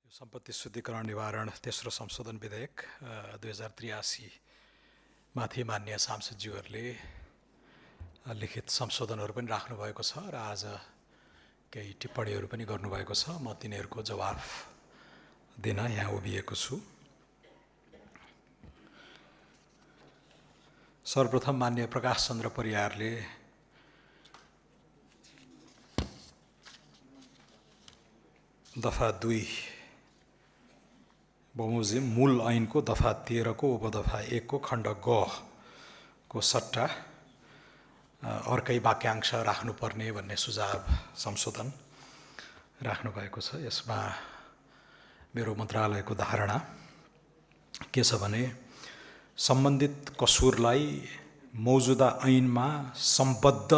सम्पत्ति शुद्धिकरण निवारण तेस्रो संशोधन विधेयक 2083 माथि मान्य सांसदज्यूहरूले लिखित संशोधनहरू पनि राख्नुभएको छ र आज केही टिप्पणीहरू पनि गर्नुभएको छ। म तिनीहरूको जवाफ दिन यहाँ उभिएको छु। सर्वप्रथम मान्य प्रकाश चन्द्र परियारले दफा 2 बमोजिम मूल ऐनको दफा 13 को उपदफा 1 को खण्ड ग को सट्टा अर्कै वाक्यांश राख्नुपर्ने भन्ने सुझाव संशोधन राख्नु भएको छ। यसमा मेरो मन्त्रालयको धारणा के छ भने सम्बन्धित कसुरलाई मौजुदा ऐनमा सम्बद्ध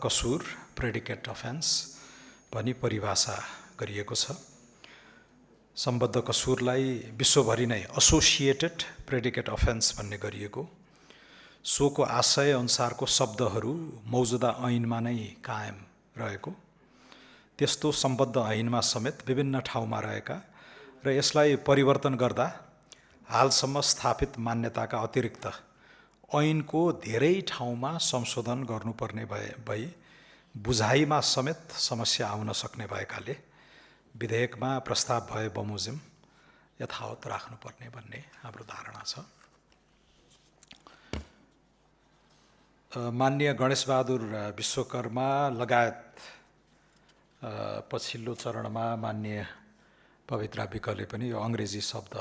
कसुर प्रेडिकेट अफेन्स पनि परिभाषा गरिएको छ। सम्बद्ध कसुरलाई विश्वभरि नै एसोसिएटेड प्रेडिकेट अफेन्स भन्ने गरिएको, सोको आशय अनुसारको शब्दहरू मौजुदा ऐनमा नै कायम रहेको, त्यस्तो सम्बद्ध ऐनमा समेत विभिन्न ठाउँमा रहेका र यसलाई परिवर्तन गर्दा हालसम्म स्थापित मान्यताका अतिरिक्त ऐनको धेरै ठाउँमा संशोधन गर्नुपर्ने भई बुझाइमा समेत समस्या आउन सक्ने भएकाले विधेयकमा प्रस्ताव भए बमोजिम यथावत राख्नुपर्ने भन्ने हाम्रो धारणा छ। माननीय गणेशबहादुर विश्वकर्मा लगायत पछिल्लो चरणमा माननीय पवित्रा विकले पनि यो अङ्ग्रेजी शब्द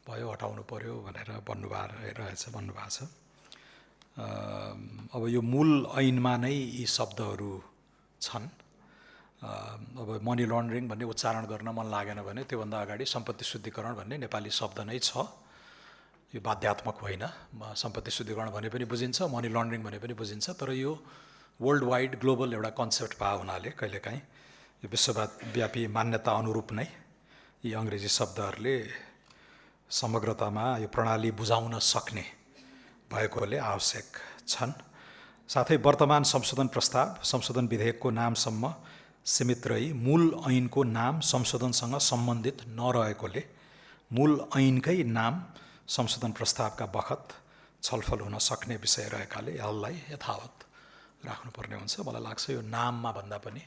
भयो हटाउनु पर्यो भनेर भन्नुभएको छ। अब यो मूल ऐनमा नै यी शब्दहरू छन्। अब मनी लन्ड्रिङ भन्ने उच्चारण गर्न मन लागेन भने त्योभन्दा अगाडि सम्पत्ति शुद्धिकरण भन्ने नेपाली शब्द नै छ। यो बाध्यात्मक होइन। सम्पत्ति शुद्धिकरण भने पनि बुझिन्छ, मनी लन्ड्रिङ भने पनि बुझिन्छ, तर यो वर्ल्ड वाइड ग्लोबल एउटा कन्सेप्ट भए हुनाले कहिलेकाहीँ यो विश्वव्यापी मान्यता अनुरूप नै यी अङ्ग्रेजी शब्दहरूले समग्रतामा यो प्रणाली बुझाउन सक्ने भएकोले आवश्यक छन्। साथै वर्तमान संशोधन विधेयकको नामसम्म सीमित रही मूल ऐनको नाम संशोधनसँग सम्बन्धित नरहेकोले मूल ऐनकै नाम संशोधन प्रस्तावका बखत छलफल हुन सक्ने विषय रहेकाले यसलाई यथावत राख्नुपर्ने हुन्छ। मलाई लाग्छ यो नाममा भन्दा पनि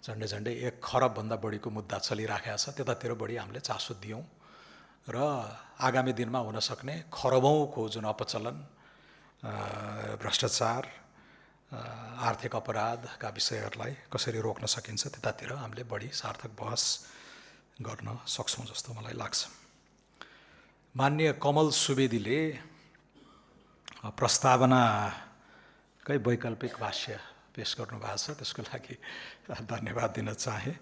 झन्डै 1 खरबभन्दा बढीको मुद्दा चलिराखेको छ, त्यतातिर बढी हामीले चासो दियौँ र आगामी दिनमा हुन सक्ने खरबौँको जुन अपचलन, भ्रष्टाचार, आर्थिक अपराधका विषयहरूलाई कसरी रोक्न सकिन्छ त्यतातिर हामीले बढी सार्थक बहस गर्न सक्छौँ जस्तो मलाई लाग्छ। माननीय कमल सुवेदीले प्रस्तावनाकै वैकल्पिक भाष्य पेश गर्नुभएको छ, त्यसको लागि धन्यवाद दिन चाहे।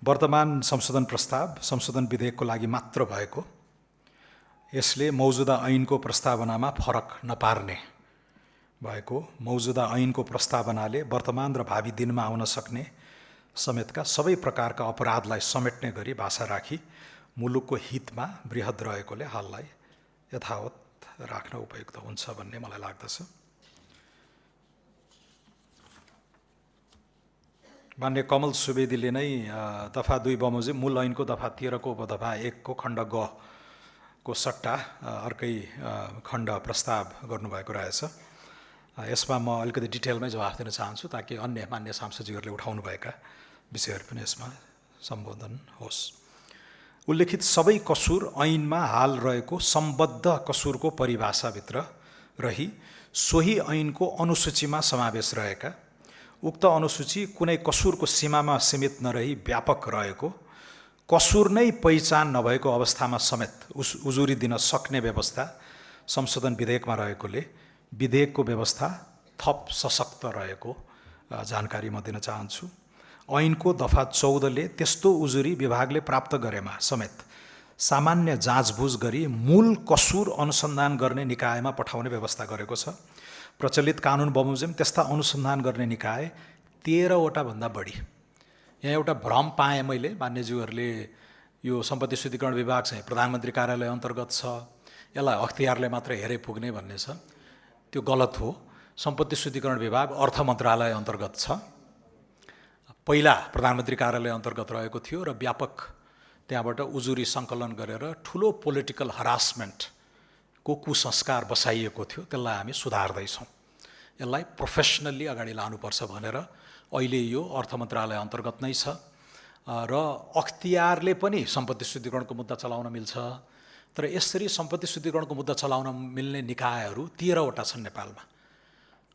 वर्तमान संशोधन विधेयकको लागि मात्र भएको, यसले मौजुदा ऐनको प्रस्तावनामा फरक नपार्ने भएको, मौजुदा ऐनको प्रस्तावनाले वर्तमान र भावी दिनमा आउन सक्ने समेतका सबै प्रकारका अपराधलाई समेट्ने गरी भाषा राखी मुलुकको हितमा बृहत रहेकोले हाललाई यथावत राख्न उपयुक्त हुन्छ भन्ने मलाई लाग्दछ। मान्य कमल सुवेदीले नै दफा 2 बमोजिम मूल ऐनको दफा 13 को उपदफा 1 को खण्ड ग को सट्टा अर्कै खण्ड प्रस्ताव गर्नुभएको रहेछ। यसमा म अलिकति डिटेलमै जवाफ दिन चाहन्छु ताकि अन्य मान्य सांसदज्यूहरूले उठाउनुभएका विषयहरू पनि यसमा सम्बोधन होस्। उल्लेखित सबै कसुर ऐनमा हाल रहेको सम्बद्ध कसुरको परिभाषाभित्र रही सोही ऐनको अनुसूचीमा समावेश रहेका, उक्त अनुसूची कुनै कसुरको सीमामा सीमित नरही व्यापक रहेको, कसुर नै पहिचान नभएको अवस्थामा समेत उजुरी दिन सक्ने व्यवस्था संशोधन विधेयकमा रहेकोले विधेयकको व्यवस्था थप सशक्त रहेको जानकारी म दिन चाहन्छु। ऐनको दफा 14 ले त्यस्तो उजुरी विभागले प्राप्त गरेमा समेत सामान्य जाँचबुझ गरी मूल कसुर अनुसन्धान गर्ने निकायमा पठाउने व्यवस्था गरेको छ। प्रचलित कानुन बमोजिम त्यस्ता अनुसन्धान गर्ने निकाय 13 वटा भन्दा बढी। यहाँ एउटा भ्रम पाएँ मैले, मान्यज्यूहरूले यो सम्पत्ति शुद्धिकरण विभाग चाहिँ प्रधानमन्त्री कार्यालय अन्तर्गत छ, यसलाई अख्तियारले मात्र हेरे पुग्ने भन्ने छ। त्यो गलत हो। सम्पत्ति शुद्धिकरण विभाग अर्थ मन्त्रालय अन्तर्गत छ। पहिला प्रधानमन्त्री कार्यालय अन्तर्गत रहेको थियो र व्यापक त्यहाँबाट उजुरी सङ्कलन गरेर ठुलो पोलिटिकल हरासमेन्टको कुसंस्कार बसाइएको थियो। त्यसलाई हामी सुधार्दैछौँ। यसलाई प्रोफेसनल्ली अगाडि लानुपर्छ भनेर अहिले यो अर्थ मन्त्रालय अन्तर्गत नै छ र अख्तियारले पनि सम्पत्ति शुद्धिकरणको मुद्दा चलाउन मिल्छ। तर यसरी सम्पत्ति शुद्धिकरणको मुद्दा चलाउन मिल्ने निकायहरू 13 वटा छन् नेपालमा।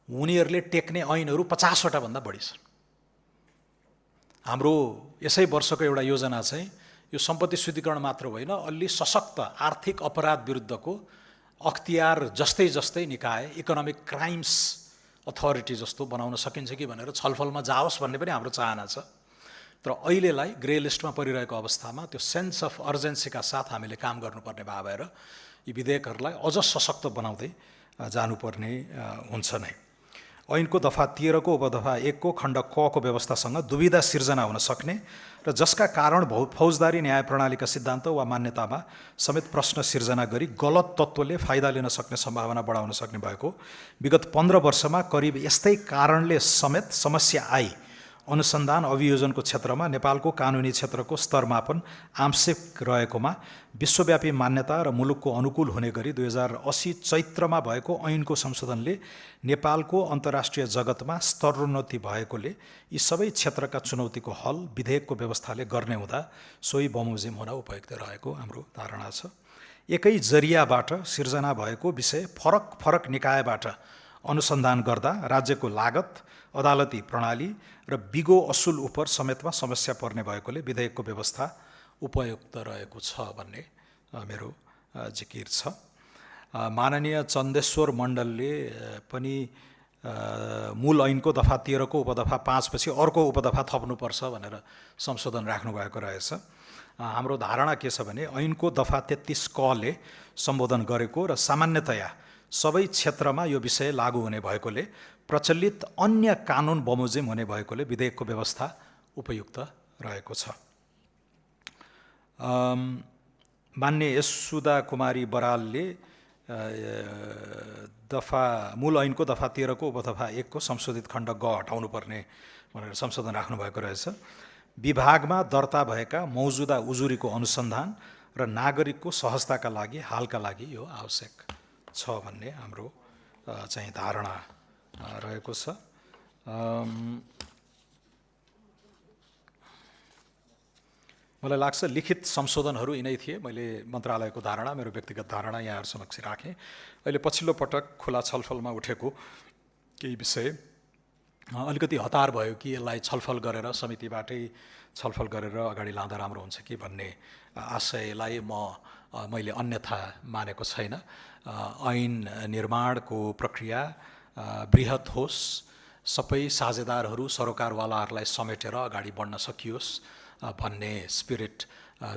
उनीहरूले टेक्ने ऐनहरू 50 वटा भन्दा बढी छन्। हाम्रो यसै वर्षको एउटा योजना चाहिँ यो सम्पत्ति शुद्धिकरण मात्र होइन, अलि सशक्त आर्थिक अपराध विरुद्धको अख्तियार जस्तै जस्तै निकाय, इकोनोमिक क्राइम्स अथोरिटी जस्तो बनाउन सकिन्छ कि भनेर छलफलमा जाओस् भन्ने पनि हाम्रो चाहना छ। तर अहिलेलाई ग्रे लिस्टमा परिरहेको अवस्थामा त्यो सेन्स अफ अर्जेन्सीका साथ हामीले काम गर्नुपर्ने भए भएर यी विधेयकहरूलाई अझ सशक्त बनाउँदै जानुपर्ने हुन्छ नै। ऐनको दफा 13 को उपदफा 1 को खण्ड क को व्यवस्थासँग दुविधा सिर्जना हुन सक्ने र जसका कारण फौजदारी न्याय प्रणालीका सिद्धान्त वा मान्यतामा समेत प्रश्न सिर्जना गरी गलत तत्त्वले फाइदा लिन सक्ने सम्भावना बढाउन सक्ने भएको विगत 15 वर्षमा करिब यस्तै कारणले समेत समस्या आई अनुसन्धान अभियोजनको क्षेत्रमा नेपालको कानुनी क्षेत्रको स्तरमापन आंशिक रहेकोमा विश्वव्यापी मान्यता र मुलुकको अनुकूल हुने गरी 2080 चैत्रमा भएको ऐनको संशोधनले नेपालको अन्तर्राष्ट्रिय जगतमा स्तरोन्नति भएकोले यी सबै क्षेत्रका चुनौतीको हल विधेयकको व्यवस्थाले गर्ने हुँदा सोही बमोजिम हुन उपयुक्त रहेको हाम्रो धारणा छ। एकै जरियाबाट सिर्जना भएको विषय फरक फरक निकायबाट अनुसन्धान गर्दा राज्यको लागत, अदालती प्रणाली र बिगो असुल उपर समेतमा समस्या पर्ने भएकोले विधेयकको व्यवस्था उपयुक्त रहेको छ भन्ने मेरो जिकिर छ। माननीय चन्देश्वर मण्डलले पनि मूल ऐनको दफा 13 को उपदफा 5 पछि अर्को उपदफा थप्नुपर्छ भनेर संशोधन राख्नुभएको रहेछ। हाम्रो धारणा के छ भने ऐनको दफा 33 क ले सम्बोधन गरेको र सामान्यतया सबै क्षेत्रमा यो विषय लागू हुने भएकोले प्रचलित अन्य कानुन बमोजिम हुने भएकोले विधेयकको व्यवस्था उपयुक्त रहेको छ। मान्य यशोदा कुमारी बरालले मूल ऐनको दफा 13 को उपदफा 1 को संशोधित खण्ड ग हटाउनु पर्ने भनेर संशोधन राख्नुभएको रहेछ। विभागमा दर्ता भएका मौजुदा उजुरीको अनुसन्धान र नागरिकको सहजताका लागि हालका लागि यो आवश्यक छ भन्ने हाम्रो चाहिँ धारणा रहेको छ। मलाई लाग्छ लिखित संशोधनहरू यिनै थिए। मैले मन्त्रालयको धारणा, मेरो व्यक्तिगत धारणा यहाँहरू समक्ष राखेँ। अहिले पछिल्लो पटक खुला छलफलमा उठेको केही विषय अलिकति हतार भयो कि यसलाई छलफल गरेर समितिबाटै छलफल गरेर अगाडि लाँदा राम्रो हुन्छ कि भन्ने आशयलाई मैले अन्यथा मानेको छैन। ऐन निर्माणको प्रक्रिया बृहत होस्, सबै साझेदारहरू सरोकारवालाहरूलाई समेटेर अगाडि बढ्न सकियोस् भन्ने स्पिरिट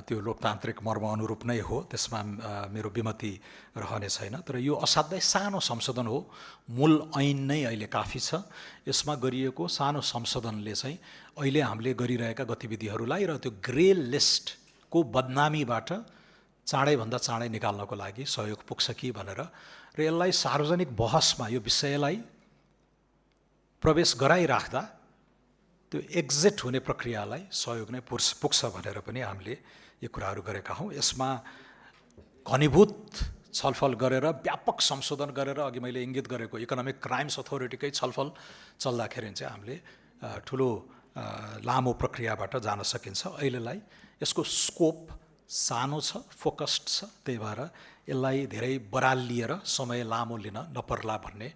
त्यो लोकतान्त्रिक मर्म अनुरूप नै हो। त्यसमा मेरो विमति रहने छैन। तर यो असाध्यै सानो संशोधन हो। मूल ऐन नै अहिले काफी छ। यसमा गरिएको सानो संशोधनले चाहिँ अहिले हामीले गरिरहेका गतिविधिहरूलाई र त्यो ग्रे लिस्टको बदनामीबाट चाँडैभन्दा चाँडै निकाल्नको लागि सहयोग पुग्छ कि भनेर र यसलाई सार्वजनिक बहसमा यो विषयलाई प्रवेश गराइराख्दा त्यो एक्जिट हुने प्रक्रियालाई सहयोग नै पुग्छ भनेर पनि हामीले यो कुराहरू गरेका हौँ। यसमा घनीभूत छलफल गरेर व्यापक संशोधन गरेर अघि मैले इङ्गित गरेको इकोनोमिक क्राइम्स अथोरिटीकै छलफल चल्दाखेरि चाहिँ हामीले ठुलो लामो प्रक्रियाबाट जान सकिन्छ। अहिलेलाई यसको स्कोप सानो छ, फोकस्ड छ। त्यही भएर यसलाई धेरै बराल लिएर समय लामो लिन नपर्ला भन्ने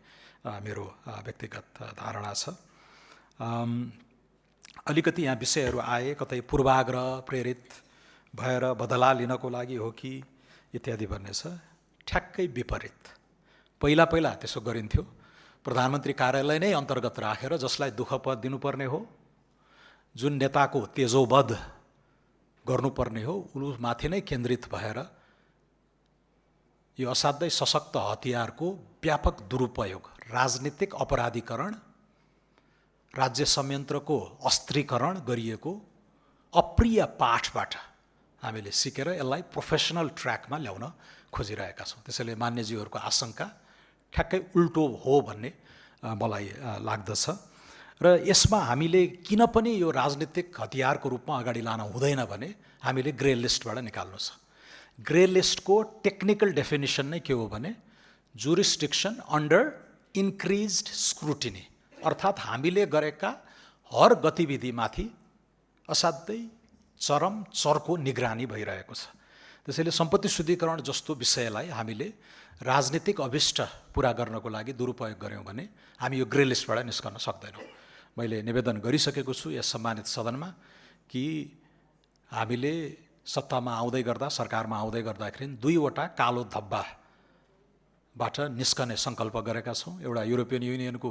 मेरो व्यक्तिगत धारणा छ। अलिकति यहाँ विषयहरू आए, कतै पूर्वाग्रह प्रेरित भएर बदला लिनको लागि हो कि इत्यादि भन्ने छ। ठ्याक्कै विपरीत। पहिला त्यसो गरिन्थ्यो। प्रधानमन्त्री कार्यालय नै अन्तर्गत राखेर जसलाई दुःख दिनुपर्ने हो, जुन नेताको तेजोवध गर्नुपर्ने हो, उमाथि नै केन्द्रित भएर यो असाध्यै सशक्त हतियारको व्यापक दुरुपयोग, राजनीतिक अपराधीकरण, राज्य संयन्त्रको अस्त्रीकरण गरिएको अप्रिय पाठबाट हामीले सिकेर यसलाई प्रोफेसनल ट्र्याकमा ल्याउन खोजिरहेका छौँ। त्यसैले मान्यज्यूहरूको आशंका ठ्याक्कै उल्टो हो भन्ने मलाई लाग्दछ। र यसमा हामीले किन पनि यो राजनीतिक हतियारको रूपमा अगाडि लान हुँदैन भने हामीले ग्रे लिस्टबाट निकाल्नु छ। ग्रे लिस्टको टेक्निकल डेफिनेसन नै के हो भने जुरिस्डिक्सन अन्डर इन्क्रिज्ड स्क्रुटिनी, अर्थात् हामीले गरेका हर गतिविधिमाथि असाध्यै चरम चर्को निगरानी भइरहेको छ। त्यसैले सम्पत्ति शुद्धिकरण जस्तो विषयलाई हामीले राजनीतिक अभिष्ट पुरा गर्नको लागि दुरुपयोग गऱ्यौँ भने हामी यो ग्रे लिस्टबाट निस्कन सक्दैनौँ। मैले निवेदन गरिसकेको छु यस सम्मानित सदनमा कि हामीले सत्तामा आउँदै गर्दा, सरकारमा आउँदै गर्दाखेरि 2वटा कालो धब्बाबाट निस्कने सङ्कल्प गरेका छौँ। एउटा युरोपियन युनियनको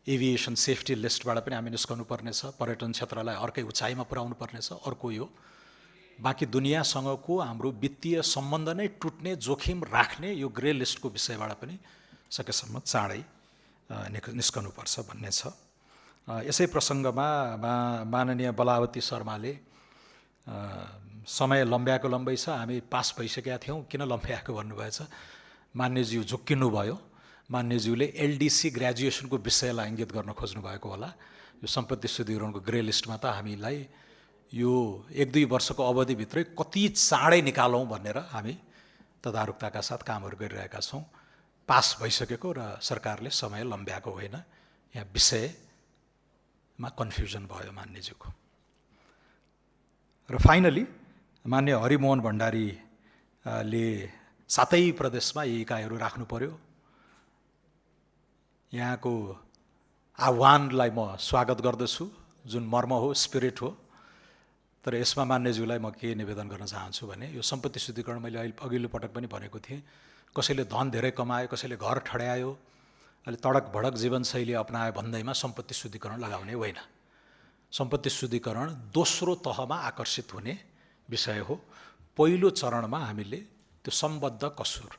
एभिएसन सेफ्टी लिस्टबाट पनि हामी निस्कनु पर्नेछ, पर्यटन क्षेत्रलाई अर्कै उचाइमा पुर्याउनु पर्नेछ। अर्को यो बाँकी दुनियाँसँगको हाम्रो वित्तीय सम्बन्ध नै टुट्ने जोखिम राख्ने यो ग्रे लिस्टको विषयबाट पनि सकेसम्म चाँडै निस्कनुपर्छ भन्ने छ। यसै प्रसङ्गमा माननीय बलावती शर्माले समय लम्ब्याएको लम्बै छ, हामी पास भइसकेका थियौँ, किन लम्ब्याएको भन्नुभएछ। मान्यज्यू झुक्किनु भयो। मान्यज्यूले एलडिसी ग्रेजुएसनको विषयलाई इङ्गित गर्न खोज्नु भएको होला। यो सम्पत्ति शुद्धिकरणको ग्रे लिस्टमा त हामीलाई यो 1-2 वर्षको अवधिभित्रै कति चाँडै निकालौँ भनेर हामी तदारुकताका साथ कामहरू गरिरहेका छौँ। पास भइसकेको र सरकारले समय लम्ब्याएको होइन, यहाँ विषयमा कन्फ्युजन भयो मान्यज्यूको। र फाइनली मान्य हरिमोहन भण्डारीले 7 प्रदेशमा यी इकाइहरू राख्नु पर्यो। यहाँको आह्वानलाई म स्वागत गर्दछु, जुन मर्म हो, स्पिरिट हो। तर यसमा मान्यज्यूलाई म के निवेदन गर्न चाहन्छु भने यो सम्पत्ति शुद्धिकरण मैले अघिल्लो पटक पनि भनेको थिएँ, कसैले धन धेरै कमायो, कसैले घर ठड्यायो, अहिले तडक भडक जीवनशैली अपनायो भन्दैमा सम्पत्ति शुद्धिकरण लगाउने होइन। सम्पत्ति शुद्धिकरण दोस्रो तहमा आकर्षित हुने विषय हो। पहिलो चरणमा हामीले त्यो सम्बद्ध कसुर,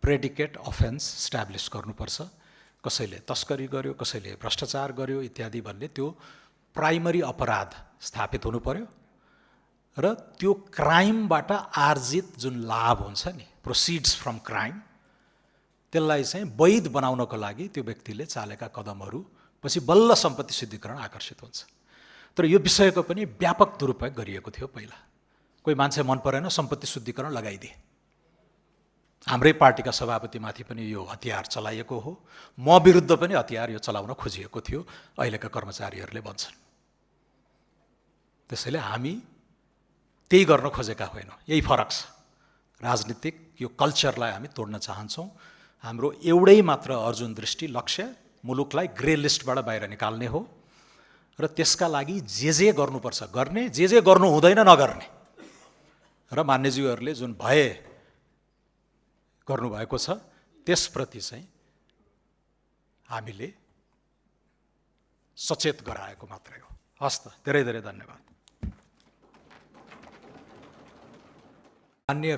प्रेडिकेट अफेन्स इस्टाब्लिस गर्नुपर्छ। कसैले तस्करी गर्यो, कसैले भ्रष्टाचार गर्यो इत्यादि भन्ने त्यो प्राइमरी अपराध स्थापित हुनु पर्यो। र त्यो क्राइमबाट आर्जित जुन लाभ हुन्छ नि, प्रोसिड्स फ्रम क्राइम, त्यसलाई चाहिँ वैध बनाउनको लागि त्यो व्यक्तिले चालेका कदमहरू पछि बल्ल सम्पत्ति शुद्धिकरण आकर्षित हुन्छ। तर यो विषयको पनि व्यापक दुरुपयोग गरिएको थियो पहिला। कोही मान्छे मन परेन, सम्पत्ति शुद्धिकरण लगाइदिए। हाम्रै पार्टीका सभापतिमाथि पनि यो हतियार चलाइएको हो। म विरुद्ध पनि हतियार यो चलाउन खोजिएको थियो, अहिलेका कर्मचारीहरूले भन्छन्। त्यसैले हामी त्यही गर्न खोजेका होइनौँ, यही फरक छ। राजनीतिक यो कल्चरलाई हामी तोड्न चाहन्छौँ। हाम्रो एउटै मात्र अर्जुन दृष्टि, लक्ष्य मुलुकलाई ग्रे लिस्टबाट बाहिर निकाल्ने हो। र त्यसका लागि जे गर्नुपर्छ गर्ने, जे गर्नु हुँदैन नगर्ने। र मान्यज्यूहरूले जुन भय गर्नुभएको छ त्यसप्रति चाहिँ हामीले सचेत गराएको मात्रै हो। हस् त, धेरै धेरै धन्यवाद। माननीय